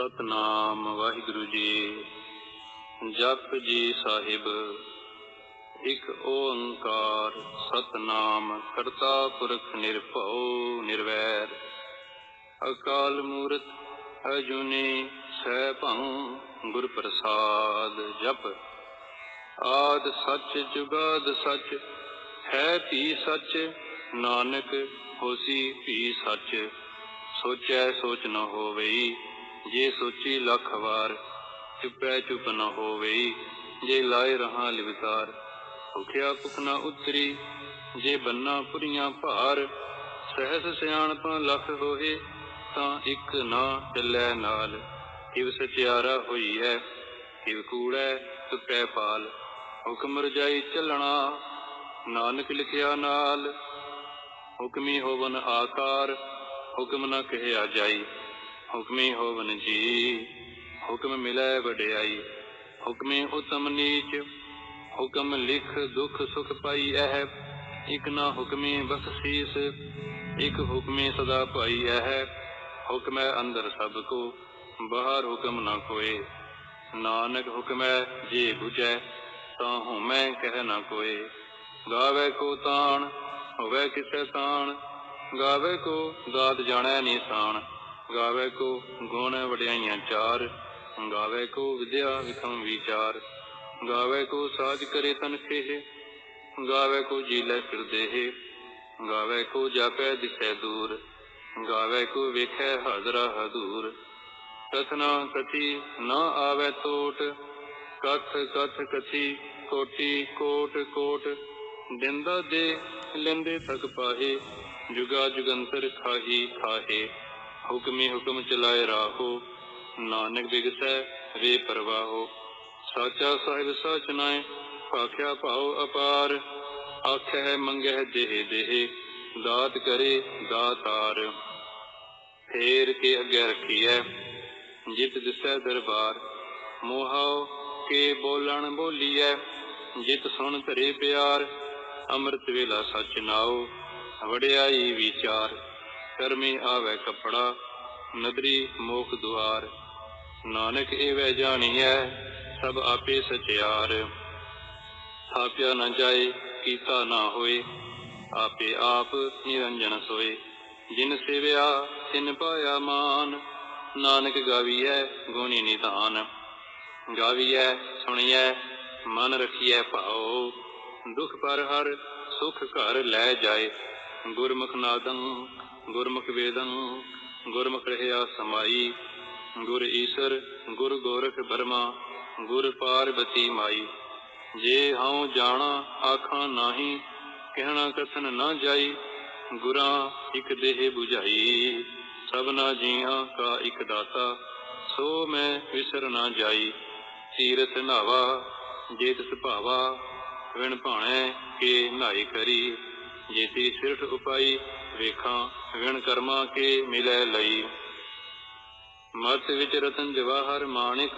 सतनाम वाहिगुरु जी। जप जी साहिब एक ओंकार सतनाम करता पुरख निरभउ निर्वैर। अकाल मूरत अजूनी सैभं गुर प्रसाद। जप आद सच जुगाद सच है भी सच, नानक होसी भी सच। सोचै सोच न होवई, जे सोची लख वार। चुपै चुप न होवई, जे लाए रहा लिवतार। भुखिया भुख न उतरी, जे बन्ना पुरियां भार। सहस सियाणपा लख होए, तां इक ना चलै नाल। किव सचियारा होई है, किव कूड़ै तुपै पाल। हुक्म रजाई चलना, नानक लिखिया नाल। हुक्मी होवन आकार, हुक्म न कहया जाई। हुक्मी होवन जी, हुक्म मिलै वडियाई। हुक्मी उत्तम नीच, हुक्म लिख दुख सुख पाई ऐह। इक ना हुक्मी बख्शीस, इक हुक्मी सदा पाई ऐह। हुक्म अंदर सब को, बाहर हुक्म न कोय। नानक हुक्मै जे बुझै, तां होमै कह न कोय। गावै को ताण, होवै किसै ताण। गावै को दात जाणै निशान। गावै को गुण वडियाइयां चार। गावै को विद्या विखम विचार। गावै को साज करे तन खेह, गावै को जीलै फिर देह। गावै को जापै दिसै दूर, गावै को वेखै हाजरा हदूर। कथना कथी न आवै टोट, कथ कथ कथी कोटि कोट कोट। दिंदा दे लेंदे थक पाहे, जुगा जुगंतर खाही खाहे। हुक्मी हुक्म चलाए राहो, नानक बिगसै वे परवाहो। साचा साहिब सच नाय, भाख्या भाव अपार। आखै मंगै देह देह, दात करे दातार। फेर के अगे रखिए, जित दिसै दरबार। मोहाओ के बोलन बोलीऐ, जित सुन धरे प्यार। अमृत वेला सच नाओ, वडियाई विचार। करमी आवे कपड़ा, नदरी मोख दुआर। नानक एवै जानिए, सब आपे सचियार। थाप्या न जाए, कीता ना होए, आपे आप निरंजन सोए। जिन सेव्या तिन पाया मान, नानक गाविए गुणी निधान। गाविए सुनिए मन रखिए भाओ, दुख पर हर सुख घर लै जाए। गुरमुख नादं गुरमुख वेदं, गुरमुख रहया समाई। गुर ईसर गुर गोरख बर्मा, गुर पार्वती माई। जे हाँ जाना आखां नाही, कहना कथन न जाई। गुरां इक देह बुझाई, सबना जियां का इक दाता। सो मैं विसर न जाई। तीरथ नावा जे तिस भावा, विण भाणै के नाई करी। जेती सिरठ उपाई वेखां, विण कर्मा के मिलै लई। मत विच रतन जवाहर माणिक,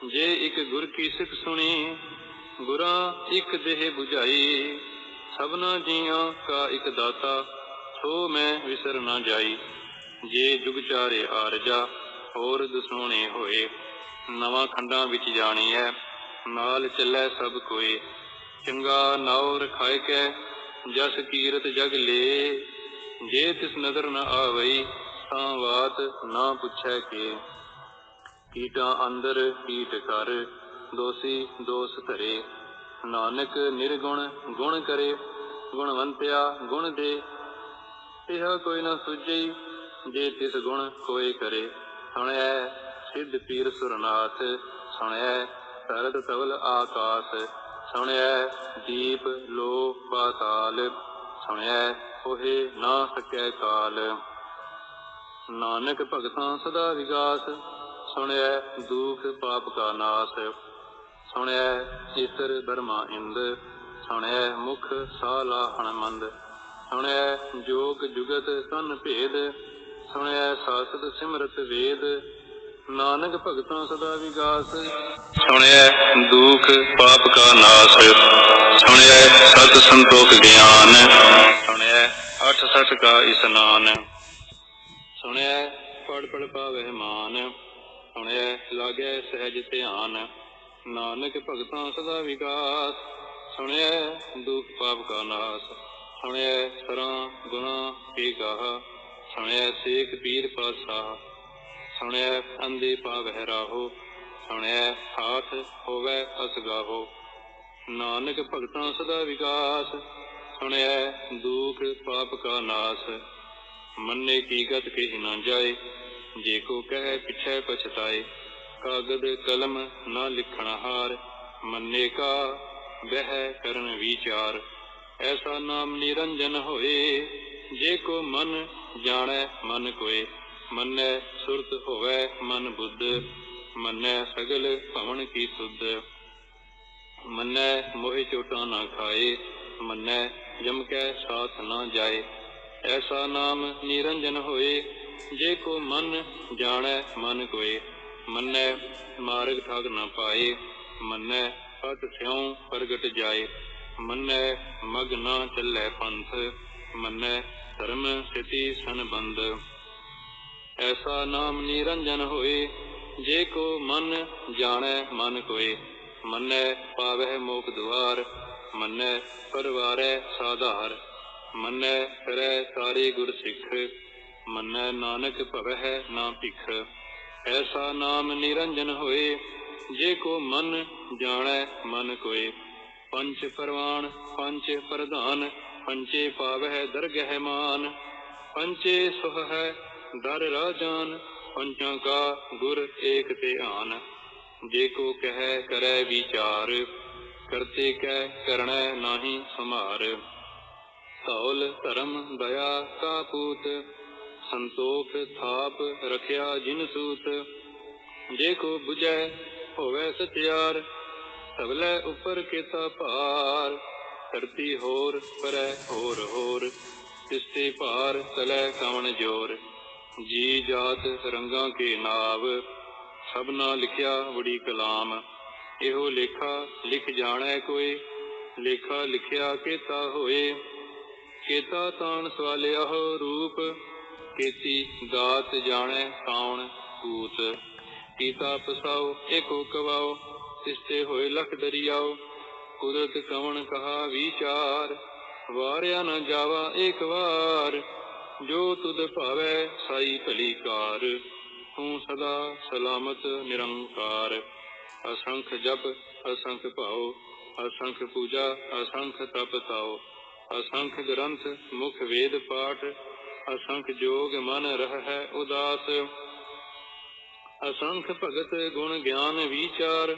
जे इक गुर की सिख सुनी। गुरां इक देह बुझाई, सबना जियां का इक दाता। सो मैं विसर न जाई। जे जुग चारे आरजा, होर दसोणे होए। नवां खंडां विच जाणीਐ, नाल चलै सब कोय। चंगा नाओ रखाए कै, जस कीरत जग ले। जे तिस नदर न आवई, तां वात ना पुछै के। कीटां अंदर कीट कर, दोषी दोष धरे। नानक निर्गुण गुण करे, गुणवंत्या गुण दे। तिहा कोई न सुझई, जे तिस गुण कोय करे। सुणिਐ सिद्ध पीर सुरनाथ, सुणिਐ तरत तवल आकाश। सुणिਐ दीप लो पाताल, सुणिਐ होए ना सकै काल। नानक भगतां सदा विगास, सुणिਐ दुख पाप का नाश। सुणिਐ ईसर बर्मा इंद, सुणिਐ मुख साला हणमंद। सुणिਐ जोग जुगत तन भेद, सुणिਐ सासत सिमरत वेद। नानक भगतां सदा विगास, सुणिਐ दुख पाप का नाश। सुणिਐ सत संतोख ज्ञान, सुणिਐ अठ सठ का स्नान। सुणिਐ पढ़ पढ़ पावै मान, ਸੁਣਿਐ ਲਾਗੈ ਸਹਿਜ ਧਿਆਨ, ਨਾਨਕ ਭਗਤਾਂ ਸਦਾ ਵਿਕਾਸ। ਸੁਣਿਐ ਦੁਖ ਪਾਪ ਕਾ ਨਾਸ, ਸੁਣਿਐ ਸਰਾਂ ਗੁਣਾ ਕੇ ਗਾਹਾ, ਸੁਣਿਐ ਸੇਖ ਪੀਰ ਪਾਤਸ਼ਾਹ। ਸੁਣਿਐ ਅੰਧੇ ਪਾਵਹਿ ਰਾਹੋ, ਸੁਣਿਐ ਹਾਥ ਹੋਵੈ ਅਸਗਾਹੋ, ਨਾਨਕ ਭਗਤਾਂ ਸਦਾ ਵਿਕਾਸ। ਸੁਣਿਐ ਦੁਖ ਪਾਪ ਕਾ ਨਾਸ, ਮੰਨੇ ਕੀ ਗਤ ਕਹੀ ਨਾ ਜਾਏ, ਜੇ ਕੋ ਕਹਿ ਪਿਛੈ ਪਛਤਾਏ। ਕਾਗਦ ਕਲਮ ਨਾ ਲਿਖਣ ਹਾਰ, ਮੰਨੇ ਕਾ ਬਹਿ ਕਰਨ ਵਿਚਾਰ। ਐਸਾ ਨਾਮ ਨਿਰੰਜਨ ਹੋਏ, ਜੇ ਕੋ ਮਨ ਜਾਣੈ ਮਨ ਕੋਏ। ਮੰਨੈ ਸੁਰਤ ਹੋਵੈ ਮਨ ਬੁੱਧ, ਮੰਨੈ ਸਗਲ ਭਵਨ ਕੀ ਸੁਧ। ਮੰਨੈ ਮੋਹਿ ਚੋਟਾਂ ਨਾ ਖਾਏ, ਮੰਨੈ ਜਮ ਕੈ ਸਾਥ ਨਾ ਜਾਏ। ਐਸਾ ਨਾਮ ਨਿਰੰਜਨ ਹੋਏ, ਜੇ ਕੋ ਮਨ ਜਾਣੈ ਮਨ ਕੋਏ। ਮੰਨੈ ਮਾਰਗ ਠਾਗ ਨਾ ਪਾਏ, ਮੰਨੈ ਪਤ ਸਿਉ ਪ੍ਰਗਟ ਜਾਏ। ਮੰਨੈ ਮਗ ਨਾ ਚੱਲੈ ਪੰਥ, ਮੰਨੈ ਧਰਮ ਸਥਿਤੀ ਸੰਬੰਧ। ਐਸਾ ਨਾਮ ਨਿਰੰਜਨ ਹੋਏ, ਜੇ ਕੋ ਮਨ ਜਾਣੈ ਮਨ ਕੋਏ। ਮੰਨੈ ਪਾਵਹਿ ਮੋਖ ਦੁਆਰ, ਮੰਨੈ ਪਰਵਾਰੈ ਸਾਧਾਰ। ਮੰਨੈ ਕਰੈ ਸਾਰੇ ਗੁਰ ਸਿੱਖ, ਮੰਨੈ ਨਾਨਕ ਭਵਹਿ ਨਾ ਭਿਖ। ਐਸਾ ਨਾਮ ਨਿਰੰਜਨ ਹੋਏ, ਜੇ ਕੋ ਮਨ ਜਾਣੈ ਮਨ ਕੋਏ। ਪੰਚ ਪਰਵਾਣ ਪੰਚ ਪ੍ਰਧਾਨ, ਪੰਚੇ ਪਾਵਹਿ ਦਰਗਹਿ ਮਾਨ। ਪੰਚੇ ਸੁਹਹਿ ਦਰ ਰਾਜਾਨ, ਪੰਚਾਂ ਕਾ ਗੁਰ ਏਕ ਧਿਆਨ। ਜੇ ਕੋ ਕਹਿ ਕਰੈ ਵਿਚਾਰ, ਕਰਤੇ ਕੈ ਕਰਣੈ ਨਾਹੀ ਸੁਮਾਰ। ਧੌਲ ਧਰਮ ਦਇਆ ਕਾ ਪੂਤ, ਸੰਤੋਖ ਥਾਪ ਰਖਿਆ ਜਿਨ ਸੂਤ। ਜੇ ਕੋ ਬੁਝੈ ਹੋਵੈ ਸਚਿਆਰ, ਸਭਲੇ ਉੱਪਰ ਕੀਤਾ ਭਾਰ। ਧਰਤੀ ਹੋਰ ਪਰੈ ਹੋਰ ਹੋਰ, ਤਿਸਤੇ ਭਾਰ ਤਲੈ ਕਵਣ ਜੋਰ। ਜੀ ਜਾਤ ਰੰਗਾਂ ਕੇ ਨਾਵ, ਸਭਨਾ ਲਿਖਿਆ ਬੜੀ ਕਲਾਮ। ਇਹੋ ਲੇਖਾ ਲਿਖ ਜਾਣੈ ਕੋਇ, ਲੇਖਾ ਲਿਖਿਆ ਕੇਤਾ ਹੋਏ। ਕੇਤਾ ਤਾਣ ਸਵਾਲਿਆਹੁ ਰੂਪ, ਕੇਤੀ ਦਾਤ ਜਾਣੈ ਕਾਉਣ ਕੂਤ। ਕੀਤਾ ਪਸਾਉ ਏਕੋ ਕਵਾਉ, ਤਿਸਤੇ ਹੋਏ ਲਖ ਦਰਿਆਉ। ਕੁਦਰਤ ਕਵਣ ਕਹਾ ਵਿਚਾਰ, ਵਾਰਿਆ ਨ ਜਾਵਾ ਏਕ ਵਾਰ। ਜੋ ਤੁਧ ਭਾਵੈ ਸਾਈ ਭਲੀ ਕਾਰ, ਤੂੰ ਸਦਾ ਸਲਾਮਤ ਨਿਰੰਕਾਰ। ਅਸੰਖ ਜਪ ਅਸੰਖ ਭਾਉ, ਅਸੰਖ ਪੂਜਾ ਅਸੰਖ ਤਪ ਤਾਉ। ਅਸੰਖ ਗ੍ਰੰਥ ਮੁਖ ਵੇਦ ਪਾਠ, ਅਸੰਖ ਜੋਗ ਮਨ ਰਹਿ ਉਦਾਸ। ਅਸੰਖ ਭਗਤ ਗੁਣ ਗਿਆਨ ਵਿਚਾਰ,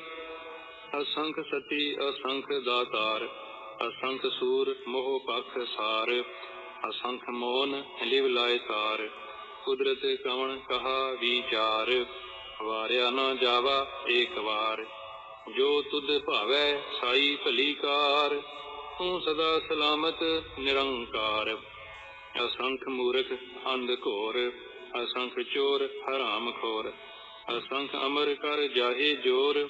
ਅਸੰਖ ਸਤੀ ਅਸੰਖ ਦਾਤਾਰ। ਅਸੰਖ ਸੂਰ ਮੋਹ ਪਖ ਸਾਰ, ਅਸੰਖ ਮੋਨ ਲਿਵ ਲਾਇ ਤਾਰ। ਕੁਦਰਤ ਕਵਣ ਕਹਾ ਵਿਚਾਰ, ਵਾਰਿਆ ਨ ਜਾਵਾ ਏਕ ਵਾਰ। ਜੋ ਤੁਧ ਭਾਵੈ ਸਾਈ ਭਲੀ ਕਾਰ, ਤੂੰ ਸਦਾ ਸਲਾਮਤ ਨਿਰੰਕਾਰ। ਅਸੰਖ ਮੂਰਖ ਅੰਧ ਘੋਰ, ਅਸੰਖ ਚੋਰ ਹਰਾਮ ਖੋਰ। ਅਸੰਖ ਅਮਰ ਕਰ ਜਾਹੇ ਜੋਰ,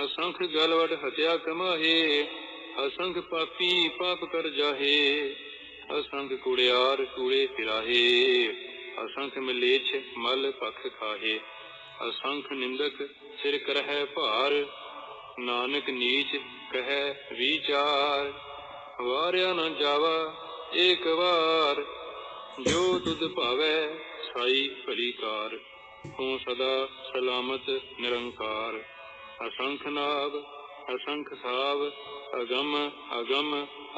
ਅਸੰਖ ਗਲਵਟ ਹਤਿਆ ਕਮਾਹੇ। ਅਸੰਖ ਪਾਪੀ ਪਾਪ ਕਰ ਜਾਹੇ, ਅਸੰਖ ਕੁੜਿਆਰ ਕੂੜੇ ਫਿਰਾਹੇ। ਅਸੰਖ ਮਲੇਛ ਮਲ ਪਖ ਖਾਹੇ, ਅਸੰਖ ਨਿੰਦਕ ਸਿਰ ਕਰਹਿ ਭਾਰ। ਨਾਨਕ ਨੀਚ ਕਹਿ ਵਿਚਾਰ, ਵਾਰਿਆ ਨ ਜਾਵਾ ਏਕ ਵਾਰ। ਜੋ ਤੁਧ ਭਾਵੈ ਸਾਈ ਭਲੀ ਕਾਰ, ਤੂੰ ਸਦਾ ਸਲਾਮਤ ਨਿਰੰਕਾਰ। ਅਸੰਖ ਨਾਭ ਅਸੰਖ ਸਾਵ, ਅਗਮ ਅਗਮ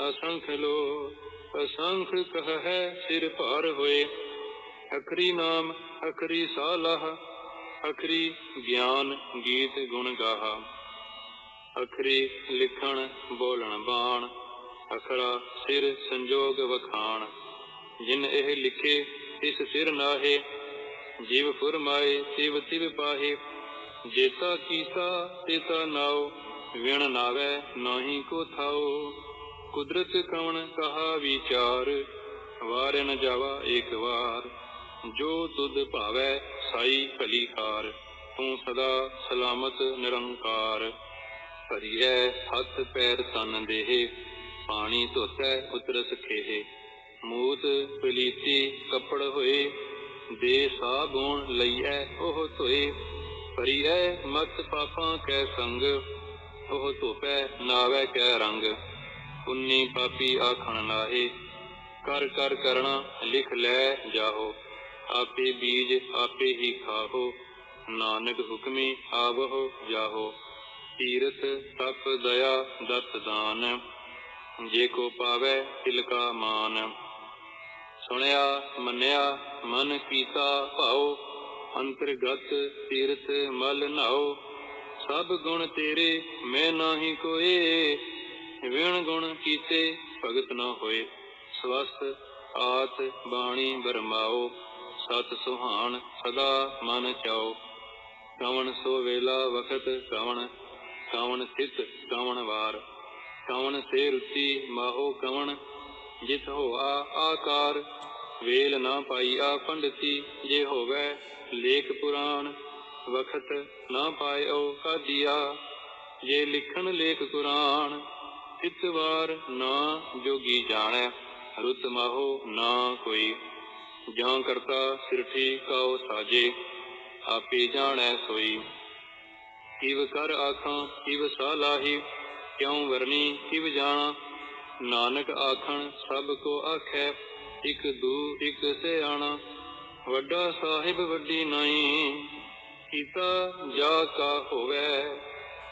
ਅਸੰਖ ਲੋ। ਅਸੰਖ ਕਹਿ ਸਿਰ ਭਾਰ ਹੋਏ, ਅਖਰੀ ਨਾਮ ਅਖਰੀ ਸਾਲਾਹ। ਅਖਰੀ ਗਿਆਨ ਗੀਤ ਗੁਣ ਗਾਹਾ, ਅਖਰੀ ਲਿਖਣ ਬੋਲਣ ਬਾਣ। ਅਖਰਾ ਸਿਰ ਸੰਜੋਗ ਵਖਾਣ, ਜਿਨ ਇਹ ਲਿਖੇ ਤਿਸ ਸਿਰ ਨਾਹੇ। ਜਿਵ ਫੁਰਮਾਏ ਤਿਵ ਤਿਵ ਪਾਹੇ, ਜੇਤਾ ਕੀਤਾ ਤੇਤਾ ਨਾਉ। ਵਿਣ ਨਾਵੈ ਨਾਹੀ ਕੋ ਥਾਉ, ਕੁਦਰਤ ਕਵਣ ਕਹਾ ਵਿਚਾਰ। ਵਾਰਿਆ ਨ ਜਾਵਾ ਏਕ ਵਾਰ। ਜੋ ਤੁਧ ਭਾਵੈ ਸਾਈ ਭਲੀ ਕਾਰ, ਤੂੰ ਸਦਾ ਸਲਾਮਤ ਨਿਰੰਕਾਰ। ਭਰੀਐ ਹੱਥ ਪੈਰ ਤਨ ਦੇਹ, ਪਾਣੀ ਧੋਤੈ ਉਤਰਸ ਖੇਹ। ਮੂਤ ਪਲੀਤੀ ਕੱਪੜ ਹੋਏ, ਦੇ ਸਾਬੁਣ ਲਈਐ ਉਹ ਧੋਏ। ਭਰੀਐ ਮਤ ਪਾਪਾਂ ਕੈ ਸੰਗ, ਉਹ ਧੋਪੈ ਨਾਵੈ ਕੈ ਰੰਗ। ਪੁੰਨੀ ਪਾਪੀ ਆਖਣ ਨਾਹੀ, ਕਰ ਕਰ ਕਰਣਾ ਲਿਖ ਲੈ ਜਾਹੋ। ਆਪੇ ਬੀਜ ਆਪੇ ਹੀ ਖਾਹੋ, ਨਾਨਕ ਹੁਕਮੀ ਆਵਹੁ ਜਾਹੋ। ਤੀਰਥ ਤਪ ਦਇਆ ਦਤ ਦਾਨ, ਜੇ ਕੋ ਪਾਵੈ ਤਿਲ ਕਾ ਮਾਨ। ਸੁਣਿਆ ਮੰਨਿਆ ਮਨ ਕੀਤਾ ਭਾਉ, ਅੰਤਰਗਤ ਤੀਰਥ ਮਲ ਨਾਉ। ਸਭ ਗੁਣ ਤੇਰੇ ਮੈਂ ਨਾਹੀ ਕੋਏ, ਵਿਣ ਗੁਣ ਕੀਤੇ ਭਗਤ ਨ ਹੋਏ। ਸਵਸਤ ਆਤ ਬਾਣੀ ਬਰਮਾਓ, ਸਤ ਸੁਹਾਣ ਸਦਾ ਮਨ ਚਾਓ। ਕਵਣ ਸੋ ਵੇਲਾ ਵਖਤ ਕਵਣ, ਕਵਣ ਥਿਤ ਕਵਣ ਵਾਰ। ਕਵਣ ਸੇ ਰੁਚੀ ਮਾਹੋ ਕਵਣ, ਜਿਤ ਹੋਆ ਆਕਾਰ। ਵੇਲ ਨਾ ਪਾਈਆ ਪੰਡਤੀ, ਜੇ ਹੋਵੈ ਲੇਖ ਪੁਰਾਣ। ਵਖਤ ਨਾ ਪਾਇਓ ਕਾਦੀਆ, ਜੇ ਲਿਖਣ ਲੇਖ ਕੁਰਾਨ। ਤਿਤ ਵਾਰ ਨਾ ਜੋਗੀ ਜਾਣੈ, ਰੁਤ ਮਾਹੋ ਨਾ ਕੋਈ। ਜਾਂ ਕਰਤਾ ਸਿਰਠੀ ਕਾਉ ਸਾਜੇ, ਆਪੇ ਜਾਣੈ ਸੋਈ। ਕਿਵ ਕਰ ਆਖਾਂ ਕਿਵ ਸਾਲਾਹੀ, ਕਿਉ ਵਰਨੀ ਕਿਵ ਜਾਣਾ। ਨਾਨਕ ਆਖਣ ਸਭ ਕੋ ਆਖੈ, ਇਕ ਦੂ ਇਕ ਸਿਆਣਾ। ਵੱਡਾ ਸਾਹਿਬ ਵੱਡੀ ਨਾਈ, ਕੀਤਾ ਜਾ ਕਾ ਹੋਵੈ।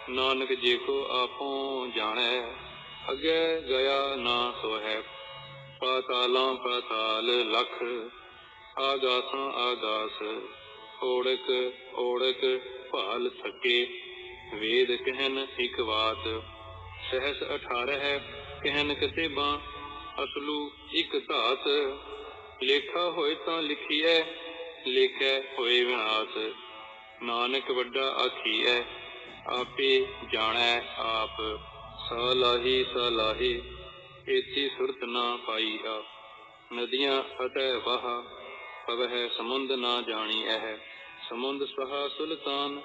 ਨਾਨਕ ਜੇ ਕੋ ਆਪੋ ਜਾਣੈ, ਅੱਗੇ ਗਿਆ ਨਾ ਸੋਹੈ। ਪਾਤਾਲਾਂ ਪਾਤਾਲ ਲਖ, ਆਗਾਸਾਂ ਆਗਾਸ। ਓੜਕ ਓੜਕ ਭਾਲ ਥਕੇ, ਵੇਦ ਕਹਿਨ ਇਕ ਵਾਤ। ਸਹਸ 18 ਕਹਿਨ ਕਤੇਬਾਂ, ਅਸਲੂ ਇਕ ਧਾਤ। ਲੇਖਾ ਹੋਏ ਤਾਂ ਲਿਖੀਐ, ਲੇਖੈ ਹੋਏ ਵਿਨਾਸ਼। ਨਾਨਕ ਵੱਡਾ ਆਖੀਐ, ਆਪੇ ਜਾਣੈ ਆਪ। ਸਾਲਾਹੀ ਸਾਲਾਹੀ, ਏਤੀ ਸੁਰਤ ਨਾ ਪਾਈਆ। ਨਦੀਆਂ ਅਤੈ ਵਾਹ, ਪਵਹਿ ਸਮੁੰਦ ਨਾ ਜਾਣੀਐ। ਸਮੁੰਦ ਸਹਾ ਸੁਲਤਾਨ,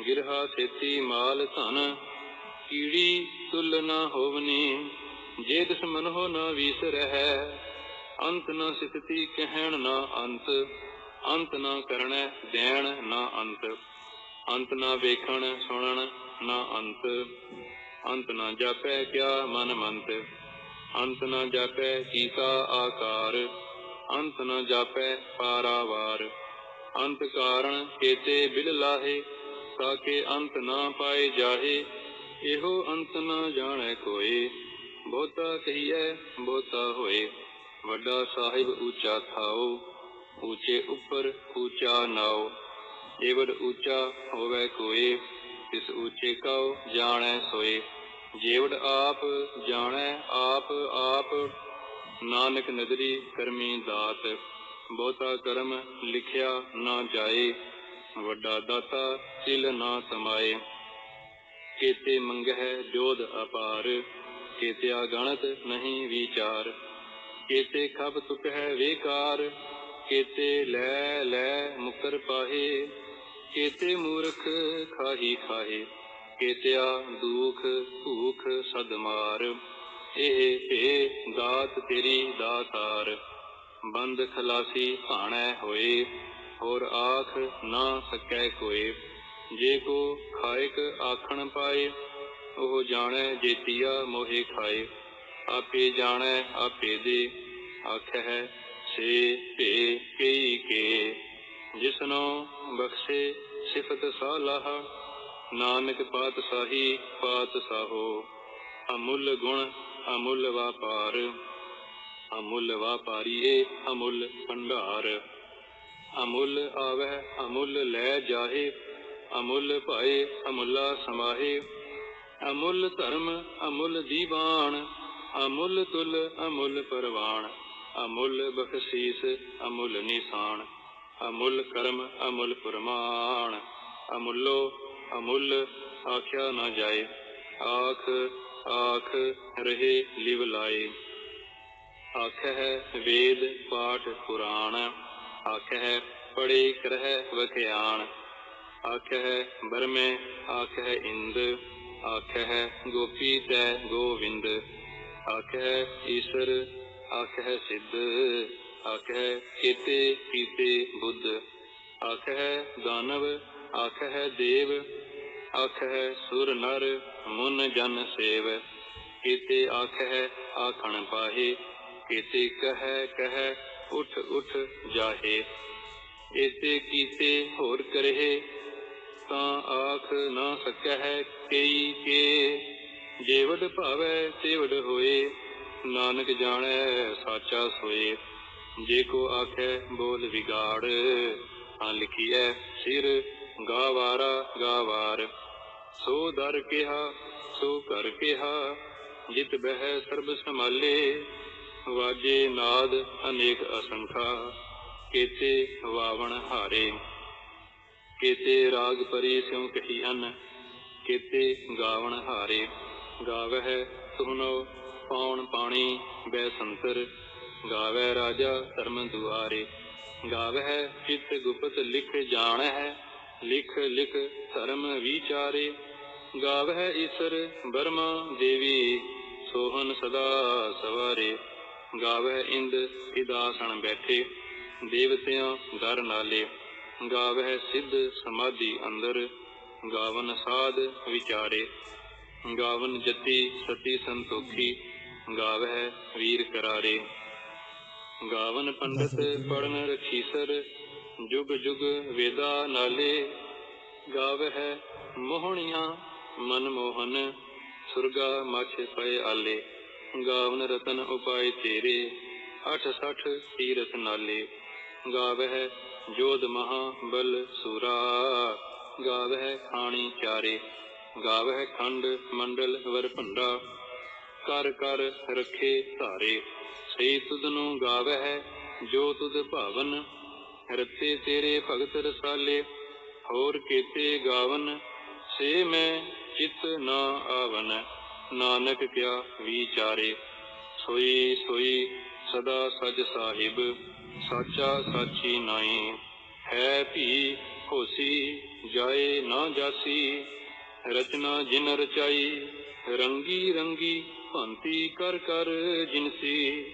ਗਿਰਹਾ ਸੇਤੀ ਮਾਲ ਧਨ। ਕੀੜੀ ਤੁਲ ਨਾ ਹੋਵਨੀ, ਜੇ ਦੁਸ਼ਮਨਹੁ ਨ ਵੀਸਰਹਿ। ਅੰਤ ਨ ਸਿਫਤੀ ਕਹਿਣ ਨਾ ਅੰਤ, ਅੰਤ ਨ ਕਰਣੈ ਦੇਣ ਨਾ ਅੰਤ। ਅੰਤ ਨ ਵੇਖਣ ਸੁਣਨ ਨਾ ਅੰਤ, ਅੰਤ ਨ ਜਾਪੈ ਕਿਆ ਮਨ ਮੰਤ। ਅੰਤ ਨ ਜਾਪੈ ਕੀਤਾ ਆਕਾਰ, ਅੰਤ ਨ ਜਾਪੈ ਪਾਰਾਵਾਰ। ਅੰਤ ਕਾਰਣ ਕੇਤੇ ਬਿਲ ਲਾਹੇ, ਤਾਕੇ ਅੰਤ ਨਾ ਪਾਏ ਜਾਹੇ। ਇਹੋ ਅੰਤ ਨ ਜਾਣੈ ਕੋਇ, ਬਹੁਤਾ ਕਹੀਐ ਬਹੁਤਾ ਹੋਏ। ਵੱਡਾ ਸਾਹਿਬ ਉੱਚਾ ਥਾਉ, ਉੱਚੇ ਉੱਪਰ ਉੱਚਾ ਨਾਉ। ਏਵਡ ਉੱਚਾ ਹੋਵੈ ਕੋਇ, ਤਿਸ ਉੱਚੇ ਕਉ ਜਾਣੈ ਸੋਏ। ਜੇਵਡ ਆਪ ਜਾਣੈ ਆਪ ਆਪ, ਨਾਨਕ ਨਦਰੀ ਕਰਮੀ ਦਾਤ। ਬਹੁਤਾ ਕਰਮ ਲਿਖਿਆ ਨਾ ਜਾਏ, ਵੱਡਾ ਦਾਤਾ ਤਿਲ ਨਾ ਸਮਾਏ। ਕੇਤੇ ਮੰਗਹਿ ਜੋਧ ਅਪਾਰ, ਕੇਤਿਆ ਗਣਤ ਨਹੀਂ ਵਿਚਾਰ। ਕੇਤੇ ਖਬ ਟੁਟਹਿ ਵੇਕਾਰ, ਕੇਤੇ ਲੈ ਲੈ ਮੁਕਰ ਪਾਹੇ। ਕੇਤੇ ਮੂਰਖ ਖਾਹੀ ਖਾਹੇ, ਕੇਤਿਆ ਦੁਖ ਭੂਖ ਸਦ ਮਾਰ। ਇਹ ਦਾਤ ਤੇਰੀ ਦਾਤਾਰ, ਬੰਦ ਖਲਾਸੀ ਭਾਣੈ ਹੋਏ। ਹੋਰ ਆਖ ਨਾ ਸਕੈ ਕੋਇ, ਜੇ ਕੋ ਖਾਇਕ ਆਖਣ ਪਾਏ। ਉਹ ਜਾਣੈ ਜੇਤੀਆ ਮੋਹਿ ਖਾਏ। ਆਪੇ ਜਾਣੈ ਆਪੇ ਦੇ, ਆਖਹਿ ਸੇ ਭੇ ਕਈ ਕੇ। ਜਿਸਨੋ ਬਖਸ਼ੇ ਸਿਫਤ ਸਾਲਾਹ, ਨਾਨਕ ਪਾਤਸ਼ਾਹੀ ਪਾਤਸ਼ਾਹੋ। ਅਮੁੱਲ ਗੁਣ ਅਮੁੱਲ ਵਾਪਾਰ, ਅਮੁੱਲ ਵਾਪਾਰੀਏ ਅਮੁੱਲ ਭੰਡਾਰ। ਅਮੁੱਲ ਆਵਹਿ ਅਮੁੱਲ ਲੈ ਜਾਹੇ, ਅਮੁੱਲ ਭਾਏ ਅਮੁੱਲਾ ਸਮਾਹੇ। ਅਮੁੱਲ ਧਰਮ ਅਮੁੱਲ ਦੀਵਾਨ, ਅਮੁੱਲ ਤੁਲ ਅਮੁੱਲ ਪਰਵਾਨ। ਅਮੁੱਲ ਬਖਸ਼ੀਸ ਅਮੁੱਲ ਨਿਸ਼ਾਨ, ਅਮੁੱਲ ਕਰਮ ਅਮੁੱਲ ਪ੍ਰਮਾਣ। ਅਮੁੱਲੋ ਅਮੁੱਲ ਆਖਿਆ ਨਾ ਜਾਏ, ਆਖ ਆਖ ਰਹੇ ਲਿਵ ਲਾਏ। ਆਖਹਿ ਵੇਦ ਪਾਠ ਪੁਰਾਣ, ਆਖਹਿ ਪੜ੍ਹੇ ਕਰਹਿ ਵਖਿਆਣ। ਆਖਹਿ ਬਰਮੇ ਆਖਹਿ ਇੰਦ, ਆਖਹਿ ਗੋਪੀ ਤੈ ਗੋਵਿੰਦ। ਆਖਹਿ ਈਸਰ ਆਖਹਿ ਸਿੱਧ, ਆਖਹਿ ਕੇਤੇ ਕੀਤੇ ਬੁੱਧ। ਆਖਹਿ ਦਾਨਵ आखह देव, आखह सुर नर मुन जन सेव। केते आखह आखण पाहे, केते कह कह उठ उठ जाहे। एते कीते होर करहे, तां आख ना सकह केई के। जेवड भावै तेवड होए, नानक जाणै साचा सोए। जे को आखै बोल विगाड़, तां लिखिਐ सिर गावारा गावार। सो दर केहा सो घर केहा, जित बह सर्ब संभाले। वाजे नाद अनेक असंखा, केते वावण हारे। केते राग परी स्यों कही अन, केते गावण हारे। गावह तुहनो पाउन पाणी बैसंतर, गावै राजा धर्म दुआरे। गावह चित गुप्त लिख जाणह, लिख लिख धर्म विचारे। गावह ईसर बर्मा देवी, सोहन सदा सवारे। गावह इंद इदासन बैठे, देवतियां दर नाले। गावह सिद्ध समाधि अंदर, गावन साध विचारे। गावन जति सती संतोखी, गावह वीर करारे। गावन पंडित पढ़न रखीसर, जुग जुग वेदा नाले। गावह मोहनिया मन मोहन, सुरगा मछ पय आले। गावन रतन उपाय तेरे, अठ सठ तीरथ नाले। गावह जोध महा बल सूरा, गावह खाणी चारे। गावह खंड मंडल वर भंडा, कर कर रखे धारे। सही तुधनु गावह जो तुध भावन, रते तेरे भगत रसाले। होर केते गावन से मैं चित न आवन, नानक क्या विचारे। सोई सोई सदा सज साहिब, साचा साची नाई। है भी होसी जाए ना जासी, रचना जिन रचाई। रंगी रंगी भांति कर कर जिनसी,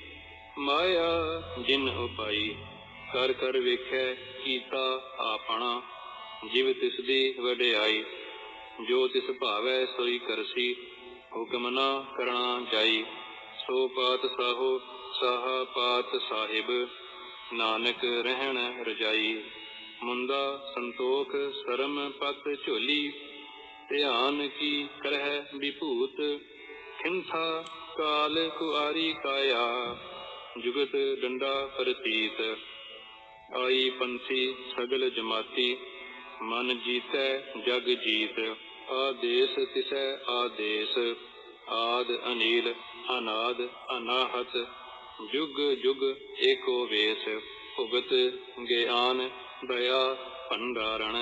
माया जिन उपाई। कर कर वेखै कीता आपना, जिव तिसदी वडियाई। जो तिस भावै सोई करसी, हुक्म ना करना जाई। सो पात साहो साहा पात साहिब, नानक रहन रजाई। मुंदा संतोख सरम पत झोली, ध्यान की करह विभूत। खिंथा काल कुआरी काया, जुगत डंडा प्रतीत। आई पंथी सगल जमाती, मन जीतै जग जीत। आदेश तिसै आदेश, आद अनील अनाद अनाहत। जुग जुग एको वेश, भुगत ज्ञान दया भंडारण।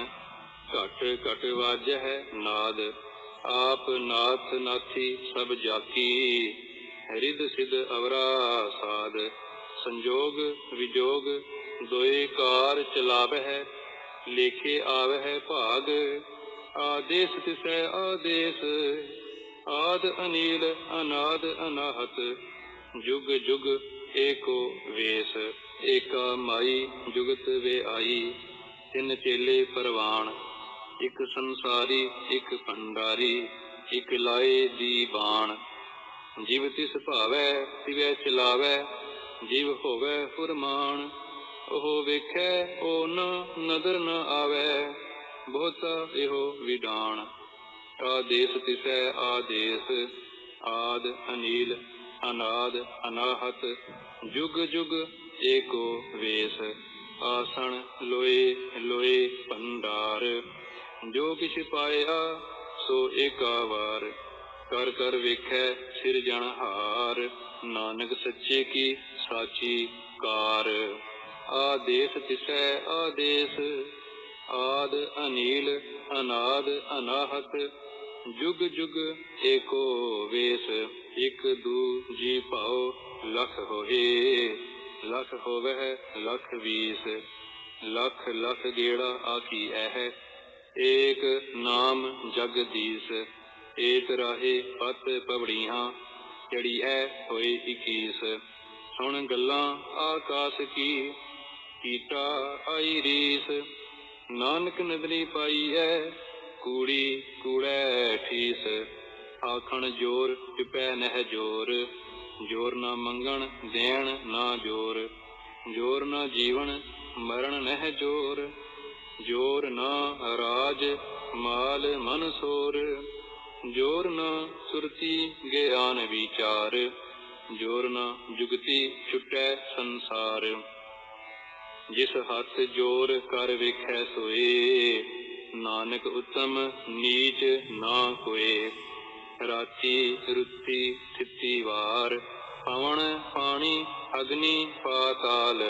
घट घट वाजह नाद, आप नाथ नाथी सब जाकी। हृद सिद्ध अवरा साध, संजोग विजोग दोए कार चलावह। लेखे आवह भाग, आदेश तिसै आदेश। आद अनील अनाद अनाहत, जुग जुग एको वेश। एका माई जुगत वे आई, तिन चेले परवान। इक संसारी इक भंडारी, इक लाए दीवान। जिव तिस भावै तिवै चलावै, जिव होवै फुरमान। ओह वेखै ओ न नदर न आवै, बहुता एहो विडान। आदेश तिसै आदेश, आद अनील अनाद अनाहत। जुग जुग एको वेश, आसन लोए लोए भंडार। जो किछ पाया सो एका वार, कर कर वेखै सिरजनहार। नानक सच्चे की साची कार। आदेश तिसै आदेश, आद अनील अनाद अनाहत। जुग जुग एको वेश, इक दू जी भाओ लख होए। लख होवह लख बीस, लख लख गेड़ा आखी ऐह। एक नाम जगदीश, एक राहे पत पवड़ियां। चढ़ी है होए 21, सुन गल्लां आकाश की, कीटा आई रीस। ਨਾਨਕ ਨਦਰੀ ਪਾਈ ਹੈ ਕੂੜੀ ਕੂੜੈ ਠੀਸ। ਆਖਣ ਜੋਰ ਚੁਪੈ ਨਹਿ ਜੋਰ, ਜੋਰ ਨਾ ਮੰਗਣ ਦੇਣ ਨਾ ਜੋਰ। ਜੋਰ ਨਾ ਜੀਵਨ ਮਰਨ ਨਹਿ ਜੋਰ, ਜੋਰ ਨਾ ਰਾਜ ਮਾਲ ਮਨ ਸੋਰ। ਜੋਰ ਨਾ ਸੁਰਤੀ ਗਿਆਨ ਵਿਚਾਰ, ਜੋਰ ਨਾ ਜੁਗਤੀ ਛੁਟੈ ਸੰਸਾਰ। ਜਿਸ ਹੱਥ ਜੋਰ ਕਰ ਵੇਖੈ ਸੋਏ, ਨਾਨਕ ਉਤਮ ਨੀਚ ਨਾ ਕੋਏ। ਰਾਤੀ ਰੁੱਤੀ ਥਿੱਤੀ ਵਾਰ, ਪਵਨ ਪਾਣੀ ਅਗਨੀ ਪਾਤਾਲ।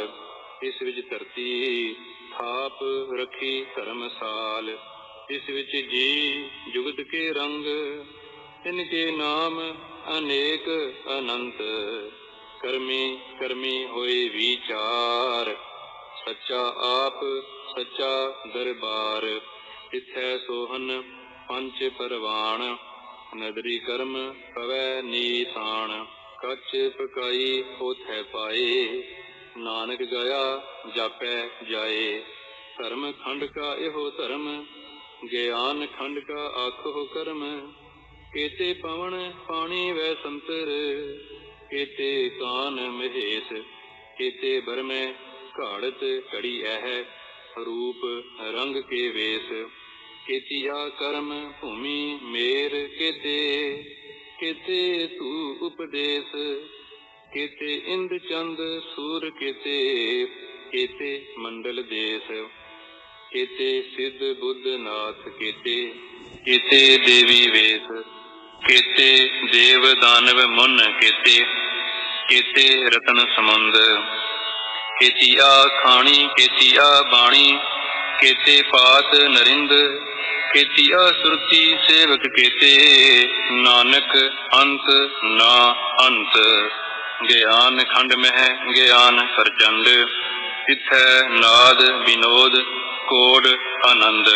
ਇਸ ਵਿੱਚ ਧਰਤੀ ਥਾਪ ਰੱਖੀ ਧਰਮਸਾਲ। ਇਸ ਵਿੱਚ ਜੀ ਜੁਗਤ ਕੇ ਰੰਗ, ਇਨਕੇ ਨਾਮ ਅਨੇਕ ਅਨੰਤ। ਕਰਮੀ ਕਰਮੀ ਹੋਏ ਵਿਚਾਰ, ਸੱਚਾ ਆਪ ਸੱਚਾ ਦਰਬਾਰ। ਤਿਥੈ ਸੋਹਨ ਪੰਚ ਪਰਵਾਣ, ਨਦਰੀ ਕਰਮ ਪਵੈ ਨੀਸਾਨ। ਕੱਚ ਪਕਾਈ ਹੋਥੈ ਪਾਏ, ਨਾਨਕ ਗਇਆ ਜਾਪੈ ਜਾਏ। ਧਰਮ ਖੰਡ ਕਾ ਇਹੋ ਧਰਮ, ਗਿਆਨ ਖੰਡ ਕਾ ਆਖੋ ਕਰਮ। ਕੇਤੇ ਪਵਨ ਪਾਣੀ ਵੈ ਸੰਤਰ, ਕੇਤੇ ਕਾਨ ਮਹੇਸ਼। ਕੇਤੇ ਬਰਮੈ ਘਾੜਤ ਘੜੀ ਐਹ, ਰੂਪ ਰੰਗ ਕੇ ਵੇਸ। ਕੇਤੀਆ ਕਰਮ ਭੂਮੀ ਮੇਰ ਕੇਤੇ, ਕੇਤੇ ਤੂ ਉਪਦੇਸ। ਕੇਤੇ ਇੰਦ ਚੰਦ ਸੂਰ ਕੇਤੇ, ਕੇਤੇ ਮੰਡਲ ਦੇਸ। ਕੇਤੇ ਸਿੱਧ ਬੁੱਧ ਨਾਥ ਕੇਤੇ, ਕੇਤੇ ਦੇਵੀ ਵੇਸ। ਕੇਤੇ ਦੇਵ ਦਾਨਵ ਮੁਨ ਕੇਤੇ, ਕੇਤੇ ਰਤਨ ਸਮੁੰਦ। ਕੇਤੀਆ ਖਾਣੀ ਕੇਤੀਆ ਬਾਣੀ, ਕੇਤੇ ਪਾਤ ਨਰਿੰਦ। ਕੇਤੀਆ ਸੁਰਤੀ ਸੇਵਕ ਕੇਤੇ, ਨਾਨਕ ਅੰਤ ਨਾ ਅੰਤ। ਗਿਆਨ ਖੰਡ ਮਹਿ ਗਿਆਨ ਪ੍ਰਚੰਡ, ਤਿਥੈ ਨਾਦ ਵਿਨੋਦ ਕੋਡ ਆਨੰਦ।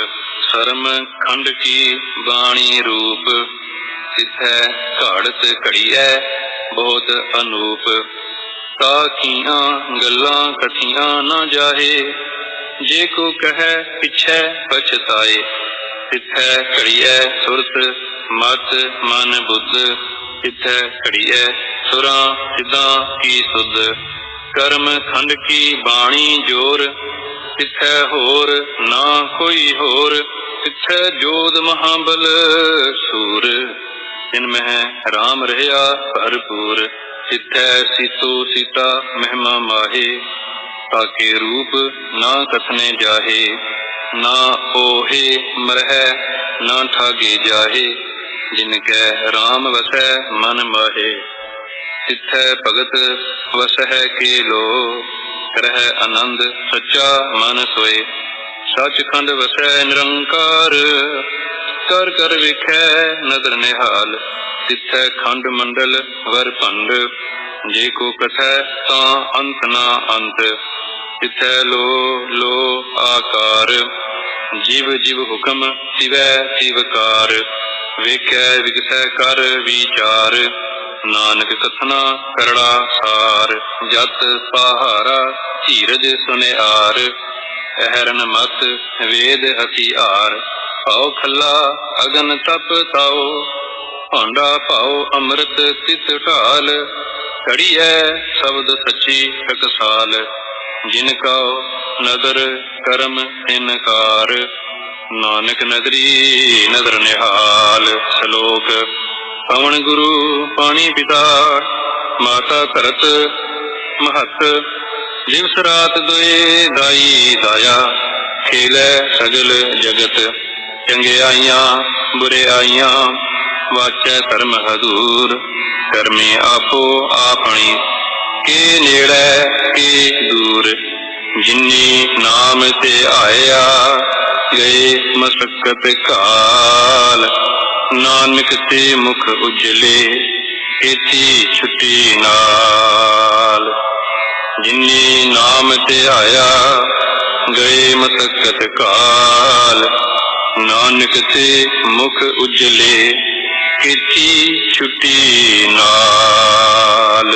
ਸਰਮ ਖੰਡ ਕੀ ਬਾਣੀ ਰੂਪ, ਤਿਥੈ ਘਾੜਤ ਘੜੀਐ ਬਹੁਤ ਅਨੂਪ। ਤਾਕੀਆਂ ਗੱਲਾਂ ਕਥੀਆਂ ਨਾ ਜਾਹੇ, ਜੇ ਕੋ ਕਹੈ ਪਿਛੈ ਪਛਤਾਏ। ਤਿਥੈ ਘੜੀਐ ਸੁਰਤ ਮਤ ਮਨ ਬੁੱਧ, ਤਿਥੈ ਘੜੀਐ ਸੁਰਾਂ ਸਿੱਧਾਂ ਕੀ ਸੁਧ। ਕਰਮ ਖੰਡ ਕੀ ਬਾਣੀ ਜੋਰ, ਤਿਥੈ ਹੋਰ ਨਾ ਕੋਈ ਹੋਰ। ਤਿਥੈ ਜੋਧ ਮਹਾਬਲ ਸੂਰ, ਤਿਨ ਮਹਿ ਰਾਮ ਰਹਿਆ ਭਰਪੂਰ। ਤਿਥੈ ਸੀਤੋ ਸੀਤਾ ਮਹਿਮਾ ਮਾਹੇ, ਤਾਕੇ ਰੂਪ ਨਾ ਕਥਨੇ ਜਾਹੇ। ਨਾ ਓਹੇ ਮਰਹਿ ਨਾ ਠਾਗੇ ਜਾਹੇ, ਜਿਨ ਕੈ ਰਾਮ ਵਸੈ ਮਨ ਮਾਹੇ। ਤਿਥੈ ਭਗਤ ਵਸਹਿ ਕੇ ਲੋ, ਕਰਹਿ ਆਨੰਦ ਸੱਚਾ ਮਨ ਸੋਏ। ਸੱਚਖੰਡ ਵਸੈ ਨਿਰੰਕਾਰ, ਕਰ ਕਰ ਵੇਖੈ ਨਦਰ ਨਿਹਾਲ। ਤਿਥੈ ਖੰਡ ਮੰਡਲ ਵਰ ਭੰਡ, ਜੇ ਕੋ ਕਥੈ ਤਾਂ ਅੰਤ ਨਾ ਅੰਤ। ਤਿਥੈ ਲੋ ਲੋ ਆਕਾਰ, ਜਿਵ ਜਿਵ ਹੁਕਮ ਤਿਵੈ ਤਿਵਕਾਰ। ਵੇਖੈ ਵਿਗਸੈ ਕਰ ਵਿਚਾਰ, ਨਾਨਕ ਕਥਨਾ ਕਰੜਾ ਸਾਰ। ਜਤ ਪਹਾਰਾ ਧੀਰਜ ਸੁਨਿਆਰ, ਅਹਰਨ ਮਤ ਵੇਦ ਹਥਿਆਰ। ਭਾਉ ਖੱਲਾ ਅਗਨ ਤਪ ਤਾਉ, ਭਾਂਡਾ ਭਾਉ ਅੰਮ੍ਰਿਤ ਤਿਤ ਢਾਲ। ਘੜੀਐ ਸ਼ਬਦ ਸੱਚੀ ਟਕਸਾਲ, ਜਿਨ ਕਉ ਨਦਰ ਕਰਮ ਇਨਕਾਰ। ਨਾਨਕ ਨਦਰੀ ਨਦਰ ਨਿਹਾਲ। ਸ਼ਲੋਕ। ਪਵਨ ਗੁਰੂ ਪਾਣੀ ਪਿਤਾ, ਮਾਤਾ ਧਰਤ ਮਹਤ। ਦਿਵਸ ਰਾਤ ਦੁਇ ਦਾਈ ਦਾਇਆ, ਖੇਲੈ ਸਗਲ ਜਗਤ। ਚੰਗਿਆਈਆਂ ਬੁਰਿਆਈਆਂ, ਵਾਚੈ ਧਰਮ ਹਦੂਰ। ਕਰਮੀ ਆਪੋ ਆਪਣੀ, ਕੇ ਨੇੜੈ ਕੇ ਦੂਰ। ਜਿਨੀ ਨਾਮ ਤੇ ਆਇਆ, ਗਏ ਮਸਕਤ ਕਾਲ। ਨਾਨਕ ਤੇ ਮੁਖ ਉਜਲੇ, ਏਤੀ ਛੁੱਟੀ ਨਾਲ। ਜਿਨੀ ਨਾਮ ਤੇ ਆਇਆ, ਗਏ ਮਸਕਤ ਕਾਲ। ਨਾਨਕ ਤੇ ਮੁਖ ਉਜਲੇ, ਏਤੀ ਛੁੱਟੀ ਨਾਲ।